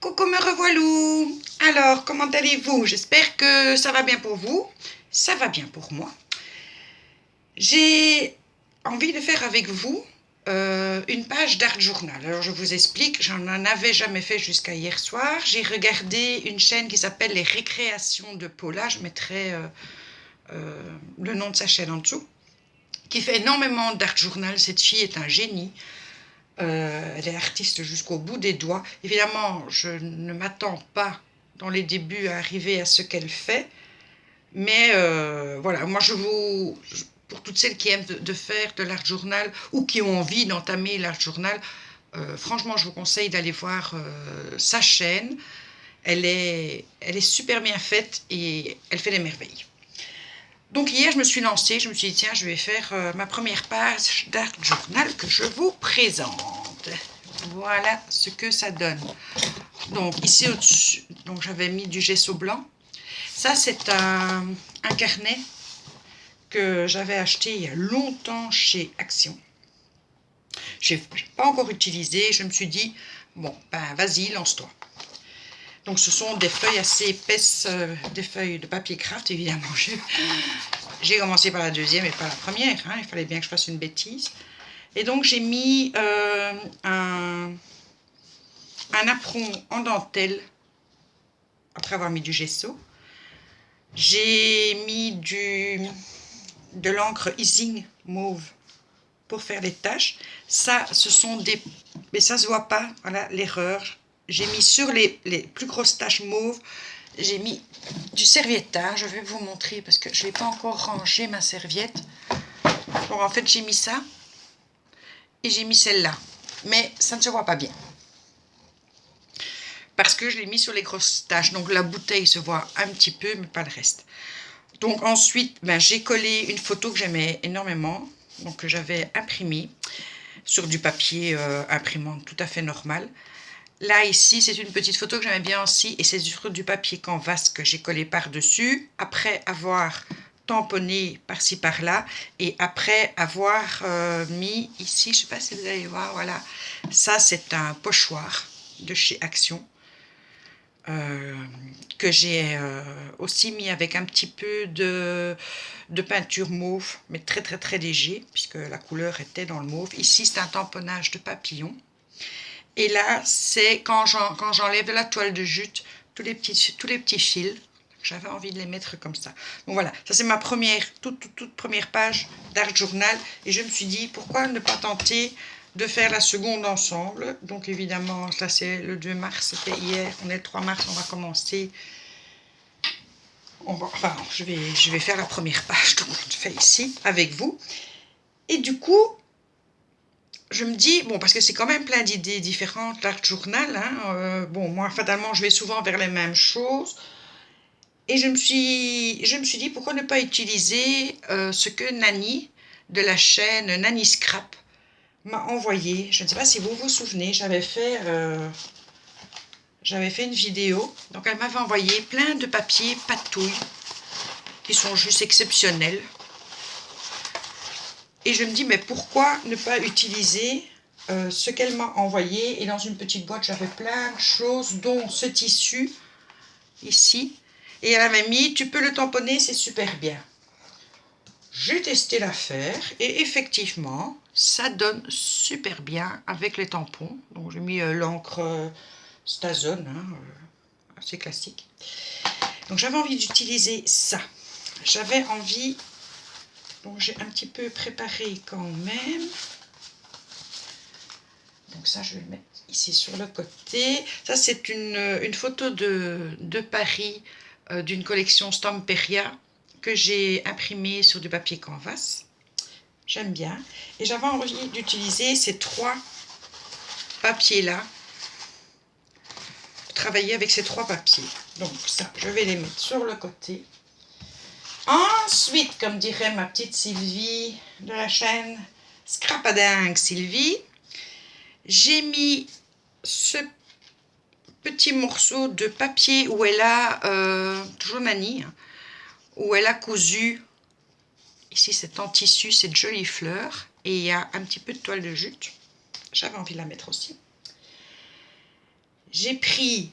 Coucou, me revoilou. Alors, comment allez-vous? J'espère que ça va bien pour vous. Ça va bien pour moi. J'ai envie de faire avec vous une page d'art journal. Alors, je vous explique, j'en avais jamais fait jusqu'à hier soir. J'ai regardé une chaîne qui s'appelle Les Récréations de Paula. Je mettrai le nom de sa chaîne en dessous. Qui fait énormément d'art journal. Cette fille est un génie. Elle est artiste jusqu'au bout des doigts. Évidemment, je ne m'attends pas dans les débuts à arriver à ce qu'elle fait. Mais voilà, moi pour toutes celles qui aiment de faire de l'art journal ou qui ont envie d'entamer l'art journal, franchement, je vous conseille d'aller voir sa chaîne. Elle est super bien faite et elle fait des merveilles. Donc hier, je me suis lancée, je me suis dit, tiens, je vais faire ma première page d'art journal que je vous présente. Voilà ce que ça donne. Donc ici au-dessus, donc j'avais mis du gesso blanc. Ça, c'est un carnet que j'avais acheté il y a longtemps chez Action. Je n'ai pas encore utilisé, je me suis dit, bon, ben vas-y, lance-toi. Donc ce sont des feuilles assez épaisses, des feuilles de papier craft, évidemment. J'ai commencé par la deuxième et pas la première, hein, il fallait bien que je fasse une bêtise. Et donc j'ai mis un apron en dentelle, après avoir mis du gesso. J'ai mis de l'encre Ising mauve pour faire les taches. Ça, ce sont des... Mais ça se voit pas, voilà l'erreur. J'ai mis sur les plus grosses taches mauves, j'ai mis du serviettage. Je vais vous montrer parce que je n'ai pas encore rangé ma serviette. Donc en fait, j'ai mis ça et j'ai mis celle-là. Mais ça ne se voit pas bien. Parce que je l'ai mis sur les grosses taches. Donc la bouteille se voit un petit peu, mais pas le reste. Donc ensuite, ben, j'ai collé une photo que j'aimais énormément. Donc que j'avais imprimée sur du papier imprimante tout à fait normal. Là, ici, c'est une petite photo que j'aimais bien aussi. Et c'est sur du papier canvas que j'ai collé par-dessus. Après avoir tamponné par-ci par-là. Et après avoir mis ici, je ne sais pas si vous allez voir, voilà. Ça, c'est un pochoir de chez Action. Que j'ai aussi mis avec un petit peu de peinture mauve, mais très très très léger, puisque la couleur était dans le mauve. Ici, c'est un tamponnage de papillon. Et là, c'est quand j'enlève de la toile de jute, tous les petits fils. J'avais envie de les mettre comme ça. Donc voilà, ça c'est ma toute première page d'art journal. Et je me suis dit, pourquoi ne pas tenter de faire la seconde ensemble. Donc évidemment, ça c'est le 2 mars, c'était hier. On est le 3 mars, on va commencer. Enfin, je vais faire la première page, donc on le fait ici, avec vous. Et du coup, je me dis, bon, parce que c'est quand même plein d'idées différentes, l'art journal, hein, bon, moi, fatalement, je vais souvent vers les mêmes choses. Et je me suis dit, pourquoi ne pas utiliser ce que Nani, de la chaîne Nani Scrap, m'a envoyé. Je ne sais pas si vous vous souvenez, j'avais fait une vidéo. Donc, elle m'avait envoyé plein de papiers patouilles qui sont juste exceptionnels. Et je me dis, mais pourquoi ne pas utiliser ce qu'elle m'a envoyé. Et dans une petite boîte, j'avais plein de choses, dont ce tissu, ici. Et elle avait mis, tu peux le tamponner, c'est super bien. J'ai testé l'affaire, et effectivement, ça donne super bien avec les tampons. Donc j'ai mis l'encre Stazone, hein, assez classique. Donc j'avais envie d'utiliser ça. J'avais envie... Donc j'ai un petit peu préparé quand même. Donc ça, je vais le mettre ici sur le côté. Ça, c'est une photo de Paris d'une collection Stamperia que j'ai imprimée sur du papier canvas. J'aime bien. Et j'avais envie d'utiliser ces 3 papiers-là. Travailler avec ces 3 papiers. Donc ça, je vais les mettre sur le côté. Ensuite, comme dirait ma petite Sylvie de la chaîne Scrapadingue Sylvie, j'ai mis ce petit morceau de papier où elle a, toujours Nani, où elle a cousu, ici c'est en tissu, cette jolie fleur, et il y a un petit peu de toile de jute. J'avais envie de la mettre aussi. J'ai pris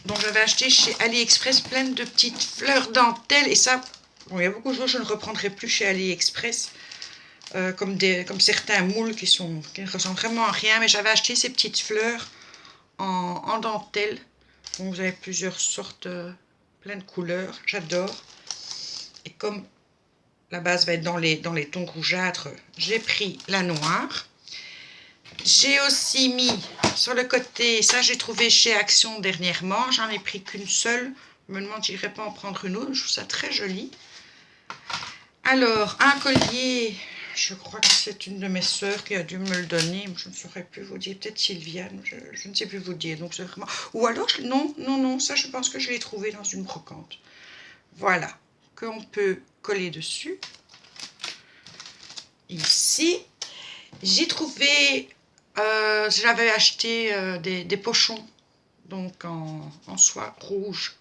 Donc j'avais acheté chez AliExpress plein de petites fleurs dentelles. Et ça, bon, il y a beaucoup de choses que je ne reprendrai plus chez AliExpress. Comme certains moules qui ne ressemblent vraiment à rien. Mais j'avais acheté ces petites fleurs en dentelle. Donc vous avez plusieurs sortes, plein de couleurs. J'adore. Et comme la base va être dans les tons rougeâtres, j'ai pris la noire. J'ai aussi mis sur le côté, ça j'ai trouvé chez Action dernièrement, j'en ai pris qu'une seule. Je me demande si j'irais pas en prendre une autre, je trouve ça très joli. Alors, un collier, je crois que c'est une de mes sœurs qui a dû me le donner, je ne saurais plus vous dire, peut-être Sylviane, je ne sais plus vous dire. Donc c'est vraiment... Ou alors, non, ça je pense que je l'ai trouvé dans une brocante. Voilà, qu'on peut coller dessus. Ici, j'ai trouvé, j'avais acheté des pochons, donc en soie rouge.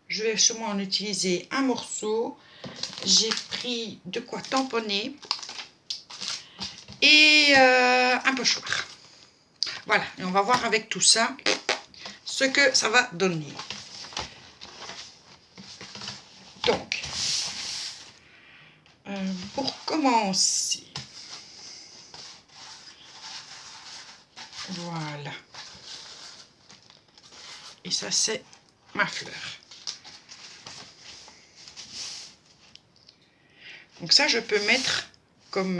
Je vais sûrement en utiliser un morceau. J'ai pris de quoi tamponner et un pochoir. Voilà, et on va voir avec tout ça ce que ça va donner. Donc, pour commencer, voilà. Et ça, c'est ma fleur. Donc ça, je peux mettre comme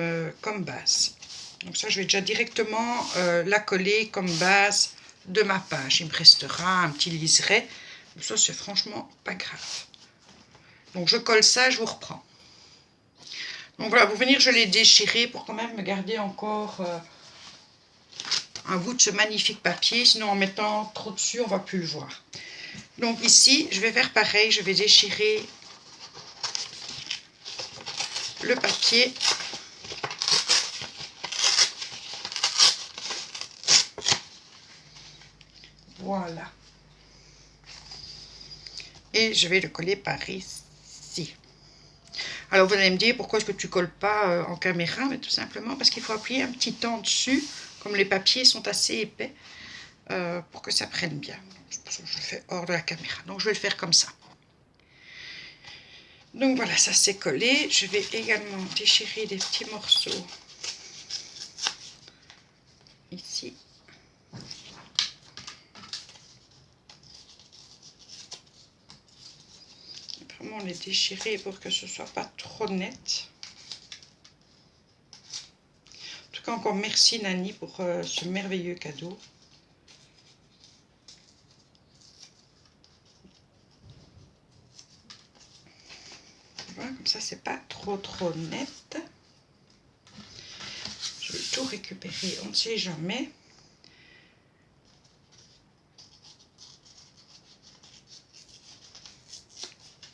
base. Donc ça, je vais déjà directement la coller comme base de ma page. Il me restera un petit liseré. Mais ça, c'est franchement pas grave. Donc je colle ça, je vous reprends. Donc voilà, pour venir, je l'ai déchiré pour quand même me garder encore un bout de ce magnifique papier. Sinon, en mettant trop dessus, on ne va plus le voir. Donc ici, je vais faire pareil. Je vais déchirer le papier. Voilà. Et je vais le coller par ici. Alors vous allez me dire, pourquoi est-ce que tu colles pas en caméra? Mais tout simplement parce qu'il faut appuyer un petit temps dessus, comme les papiers sont assez épais, pour que ça prenne bien. C'est pour ça que je le fais hors de la caméra. Donc je vais le faire comme ça. Donc voilà, ça c'est collé. Je vais également déchirer des petits morceaux ici. Vraiment les déchirer pour que ce soit pas trop net. En tout cas, encore merci Nani pour ce merveilleux cadeau. Voilà, comme ça c'est pas trop net. Je vais tout récupérer, on ne sait jamais.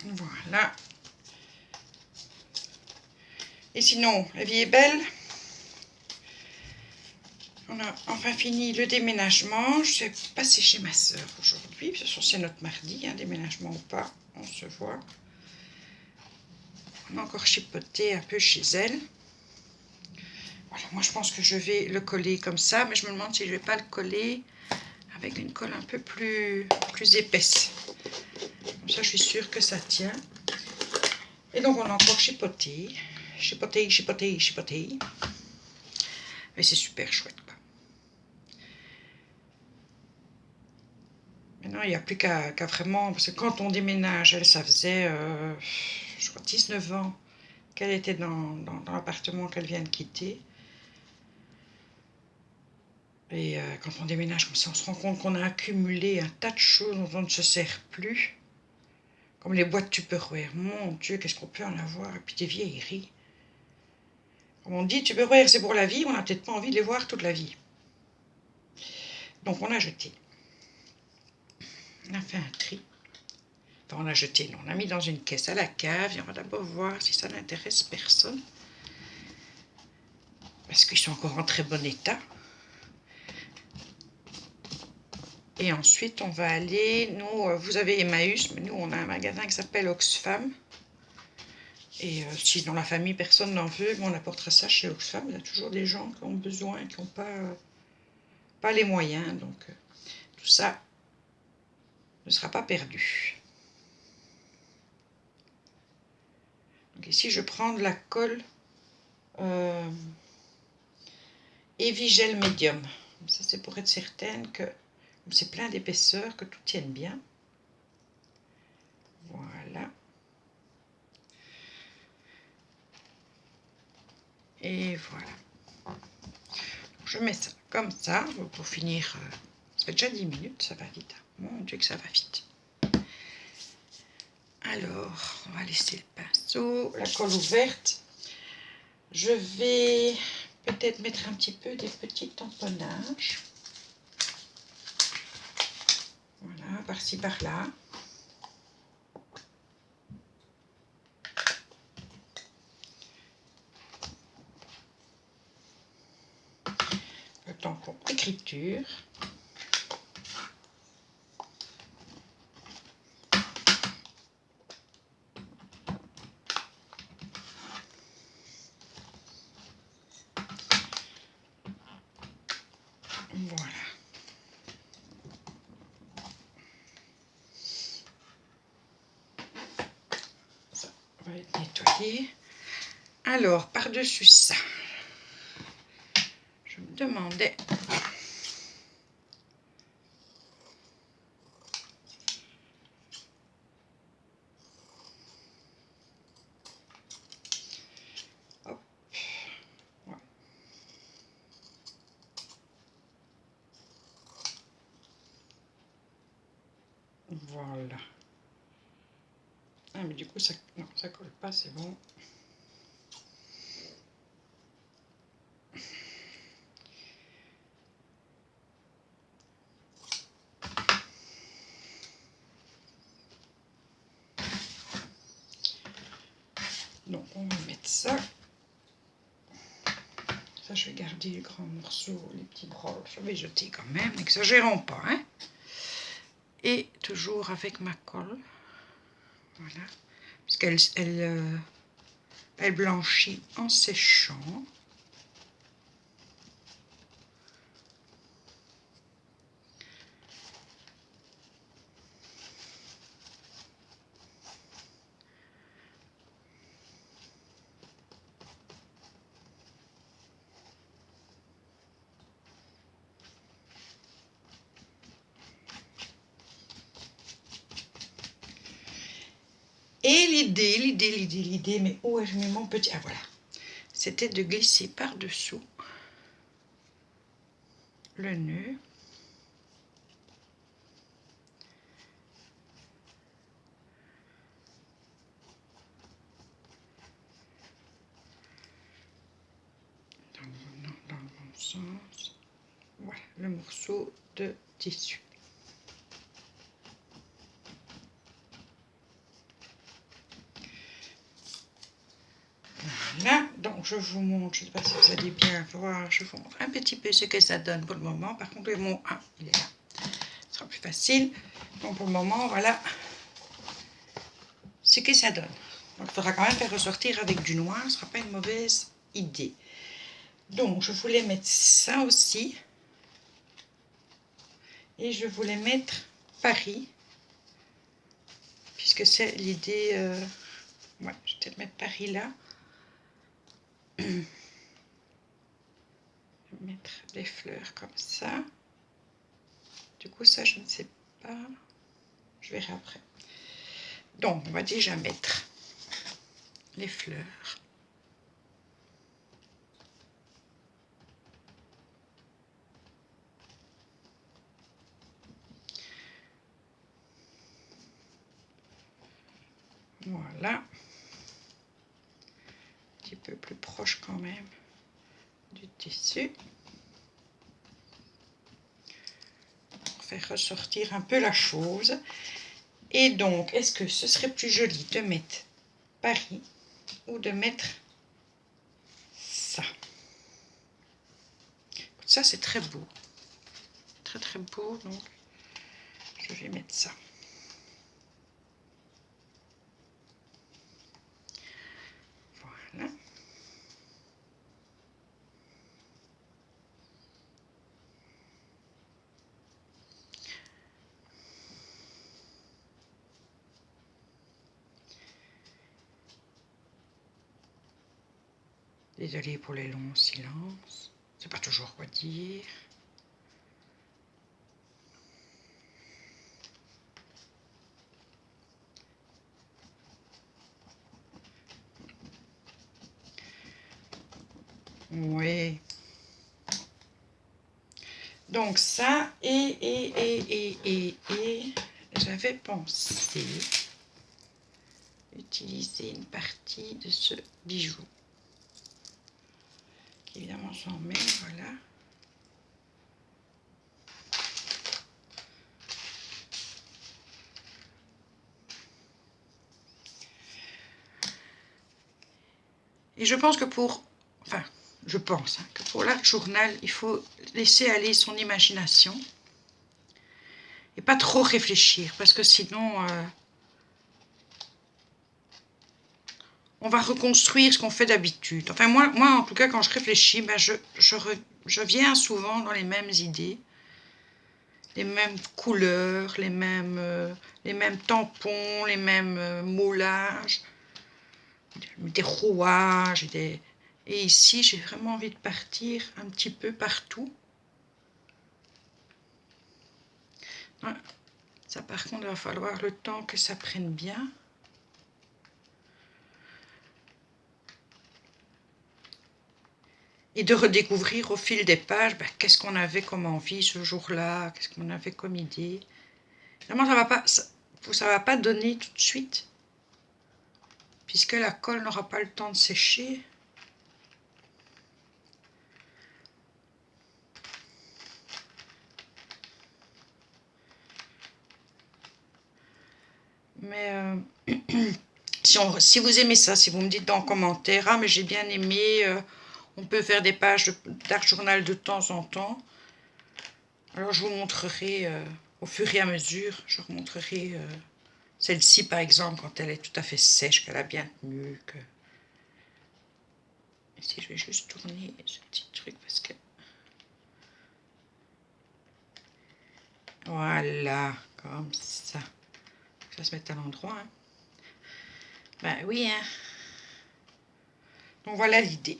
Voilà. Et sinon, la vie est belle. On a enfin fini le déménagement. Je suis passée chez ma soeur aujourd'hui. De toute façon, c'est notre mardi, hein, déménagement ou pas, on se voit. On a encore chipoté un peu chez elle. Voilà, moi je pense que je vais le coller comme ça, mais je me demande si je ne vais pas le coller avec une colle un peu plus épaisse. Comme ça, je suis sûre que ça tient. Et donc, on a encore chipoté. Mais c'est super chouette, quoi. Maintenant, il n'y a plus qu'à vraiment... Parce que quand on déménage, elle, ça faisait, je crois, 19 ans qu'elle était dans l'appartement qu'elle vient de quitter. Et quand on déménage comme ça, on se rend compte qu'on a accumulé un tas de choses dont on ne se sert plus. Comme les boîtes Tupperware. Mon Dieu, qu'est-ce qu'on peut en avoir? Et puis des vieilleries. Comme on dit, Tupperware, c'est pour la vie. On n'a peut-être pas envie de les voir toute la vie. Donc, on a jeté. On a fait un tri. Enfin, on a jeté, non. On a mis dans une caisse à la cave. Et on va d'abord voir si ça n'intéresse personne. Parce qu'ils sont encore en très bon état. Et ensuite, on va aller... Nous, vous avez Emmaüs, mais nous, on a un magasin qui s'appelle Oxfam. Et si dans la famille, personne n'en veut, on apportera ça chez Oxfam. Il y a toujours des gens qui ont besoin, qui n'ont pas les moyens. Donc, tout ça, ne sera pas perdu. Donc ici, je prends de la colle Evigel Medium. Ça, c'est pour être certaine que c'est plein d'épaisseur, que tout tienne bien. Voilà. Et voilà. Je mets ça comme ça pour finir. Ça fait déjà 10 minutes, ça va vite. Mon Dieu que ça va vite. Alors, on va laisser le pinceau, la colle ouverte. Je vais peut-être mettre un petit peu des petits tamponnages. Voilà, par-ci, par-là. Le tampon écriture. Voilà. Ça va être nettoyé. Alors, par-dessus ça, je me demandais... Hop. Ouais. Voilà. Ah, mais du coup, ça, non, ça colle pas, c'est bon. Donc, on va mettre ça. Ça, je vais garder les grands morceaux, les petits brols. Je vais jeter quand même, n'exagérons pas, hein. Et toujours avec ma colle. Voilà. Puisqu'elle elle blanchit en séchant. Et l'idée, mais où ai-je mis mon petit... Ah voilà, c'était de glisser par-dessous le nœud. Dans le bon sens. Voilà, le morceau de tissu. Là, donc je vous montre, je ne sais pas si vous allez bien voir, je vous montre un petit peu ce que ça donne pour le moment. Par contre, mon 1, il est là. Ce sera plus facile. Donc pour le moment, voilà ce que ça donne. Donc il faudra quand même faire ressortir avec du noir, ce ne sera pas une mauvaise idée. Donc je voulais mettre ça aussi. Et je voulais mettre Paris, puisque c'est l'idée. Ouais, je vais peut-être mettre Paris là. Je vais mettre des fleurs comme ça. Du coup, ça, je ne sais pas. Je verrai après. Donc, on va déjà mettre les fleurs. Voilà. Un petit peu plus proche quand même du tissu. Pour faire ressortir un peu la chose. Et donc, est-ce que ce serait plus joli de mettre Paris ou de mettre ça? Ça, c'est très beau. Très très beau, donc je vais mettre ça. Voilà. Désolée pour les longs silences. C'est pas toujours quoi dire. Oui. Donc ça, et j'avais pensé utiliser une partie de ce bijou. Qui évidemment s'en met, voilà. Et je pense que que pour l'art journal, il faut laisser aller son imagination et pas trop réfléchir, parce que sinon, on va reconstruire ce qu'on fait d'habitude. Enfin, moi, en tout cas, quand je réfléchis, ben, je viens souvent dans les mêmes idées, les mêmes couleurs, les mêmes tampons, les mêmes moulages, des rouages, et ici, j'ai vraiment envie de partir un petit peu partout. Ça, par contre, il va falloir le temps que ça prenne bien. Et de redécouvrir au fil des pages, ben, qu'est-ce qu'on avait comme envie ce jour-là, qu'est-ce qu'on avait comme idée. Évidemment, ça va pas donner tout de suite, puisque la colle n'aura pas le temps de sécher. Mais si vous aimez ça, si vous me dites dans les commentaires, ah mais j'ai bien aimé, on peut faire des pages d'art journal de temps en temps. Alors je vous montrerai au fur et à mesure, je vous montrerai celle-ci par exemple quand elle est tout à fait sèche, qu'elle a bien tenu. Ici je vais juste tourner ce petit truc parce que... Voilà, comme ça. Ça va se mettre à l'endroit. Hein. Ben oui, hein. Donc voilà l'idée.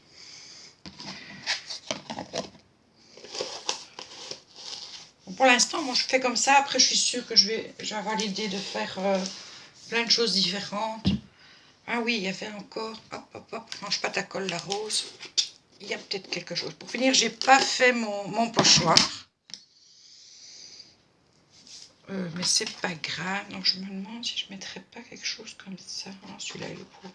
Bon, pour l'instant, moi je fais comme ça. Après, je suis sûre que je vais avoir l'idée de faire plein de choses différentes. Ah oui, il y avait encore... Hop, hop, hop. Mange pas ta colle, la rose. Il y a peut-être quelque chose. Pour finir, j'ai pas fait mon pochoir. Mais c'est pas grave. Donc je me demande si je mettrais pas quelque chose comme ça. Oh, celui-là, il est beau.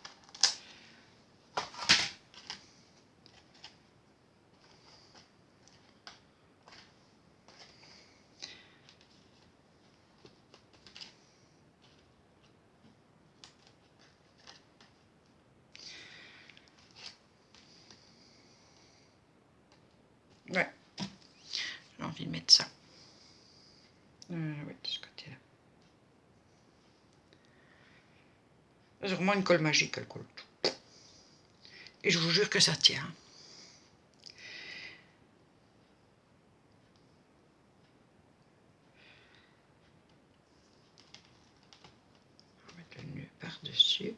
Ouais. J'ai envie de mettre ça. Oui, de ce côté-là. C'est vraiment une colle magique, elle colle tout. Et je vous jure que ça tient. On va mettre le nœud par-dessus.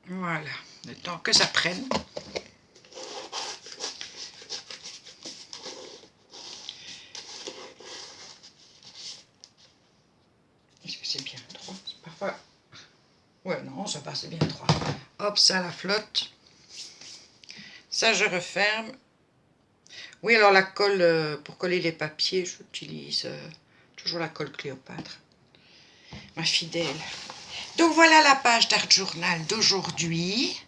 Voilà, le temps que ça prenne. Est-ce que c'est bien droit? Parfois... Ouais, non, ça passe bien droit. Hop, ça la flotte. Ça, je referme. Oui, alors la colle, pour coller les papiers, j'utilise toujours la colle Cléopâtre. Ma fidèle. Donc voilà la page d'Art Journal d'aujourd'hui.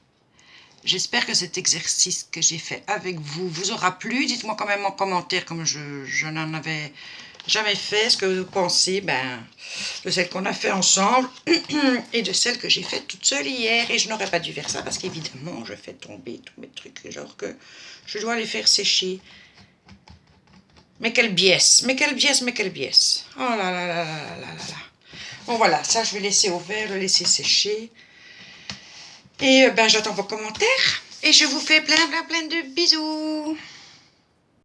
J'espère que cet exercice que j'ai fait avec vous vous aura plu. Dites-moi quand même en commentaire, comme je n'en avais jamais fait, ce que vous pensez de celle qu'on a fait ensemble et de celle que j'ai faite toute seule hier. Et je n'aurais pas dû faire ça parce qu'évidemment, je fais tomber tous mes trucs alors que je dois les faire sécher. Mais quelle biesse, mais quelle biesse, mais quelle biesse. Oh là là là là là là là. Bon voilà, ça je vais laisser au vert, le laisser sécher. Et j'attends vos commentaires. Et je vous fais plein de bisous.